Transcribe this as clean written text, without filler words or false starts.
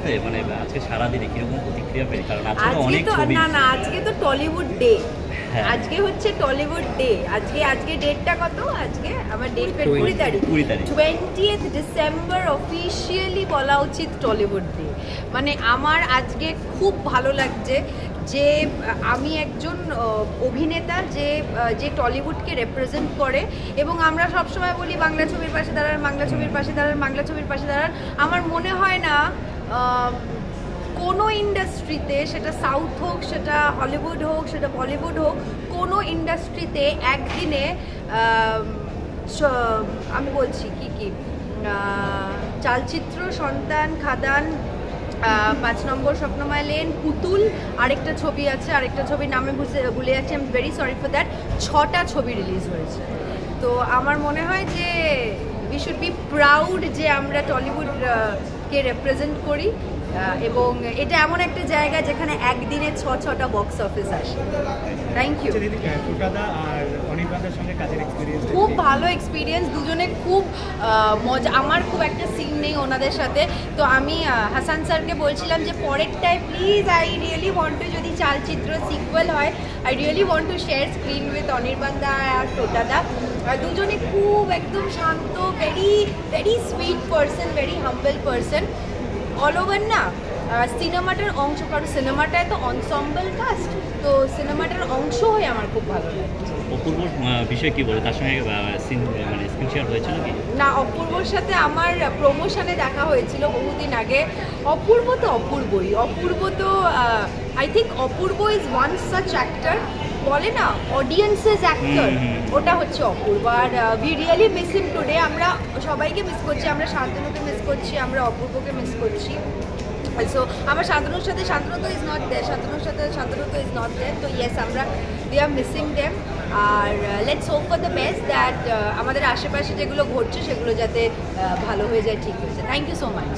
বলতে মানে আজকে সারাদিনে কিরকম প্রতিক্রিয়া পেয়ে, কারণ আজকে তো অনেক ছবি। না আজকে তো টলিউড ডে, আজকে হচ্ছে টলিউড ডে। আজকে ডেটটা কত? আজকে আমার ডেট 20 তারিখ, 20th ডিসেম্বর অফিসিয়ালি বলা উচিত টলিউড ডে। মানে আমার আজকে খুব ভালো লাগছে যে আমি একজন অভিনেতা যে টলিউডকে রিপ্রেজেন্ট করে, এবং আমরা সবসময় বলি বাংলা ছবির পাশে দাঁড়ান, বাংলা ছবির পাশে দাঁড়ান, বাংলা ছবির পাশে দাঁড়ান। আমার মনে হয় না কোনো ইন্ডাস্ট্রিতে, সেটা সাউথ হোক, সেটা হলিউড হোক, সেটা বলিউড হোক, কোনো ইন্ডাস্ট্রিতে একদিনে আমি বলছি কি চালচিত্র, সন্তান, খাদান, 5 নম্বর স্বপ্নময় লেন, পুতুল, আরেকটা ছবি আছে, আরেকটা ছবির নামে ভুলে যাচ্ছি, I am very sorry for that. 6টা ছবি রিলিজ হয়েছে। তো আমার মনে হয় যে উই শুড বি প্রাউড যে আমরা টলিউডকে রিপ্রেজেন্ট করি, এবং এটা এমন একটা জায়গা যেখানে একদিনে 6টা বক্স অফিস আসে। Thank you. খুব ভালো এক্সপিরিয়েন্স, দুজনে খুব মজা। আমার খুব একটা সিন নেই ওনাদের সাথে, তো আমি হাসান স্যারকে বলছিলাম যে পরেরটায় please I really want to, যদি চালচিত্র সিকুয়েল হয়, I really want to share screen with অনির্বাণদা আর টোটাদা। দুজনে খুব একদম শান্ত, very very sweet person, very humble person. All over না সিনেমাটার অংশ, কারণ সিনেমাটায় তো অনসম্বল কাস্ট, তো সিনেমাটার অংশ হয়ে আমার খুব ভালো লাগছে। অপূর্বর বিষয় কি বলে, তার সঙ্গে মানে স্ক্রিন শেয়ার হয়েছিল কি না? অপূর্বর সাথে আমার প্রমোশনে দেখা হয়েছিল বহুদিন আগে। অপূর্ব তো অপূর্বই, অপূর্ব তো I think Apurba is one such actor, বলে না অডিয়েন্সেস অ্যাক্টর, ওটা হচ্ছে অপূর্ব। আর we really miss him today. আমরা সবাইকে মিস করছি, আমরা শান্তনুকে মিস করছি, আমরা অপূর্বকে মিস করছি। সো আমার শান্তনুর সাথে শান্তনু তো ইজ নট দেয়ার, শান্তনু তো ইজ নট দেয়ার, তো ইয়েস আমরা উই আর মিসিং দেম। আর let's hope for the best that আমাদের আশেপাশে যেগুলো ঘটছে সেগুলো যাতে ভালো হয়ে যায়, ঠিক হয়ে যায়। Thank you so much.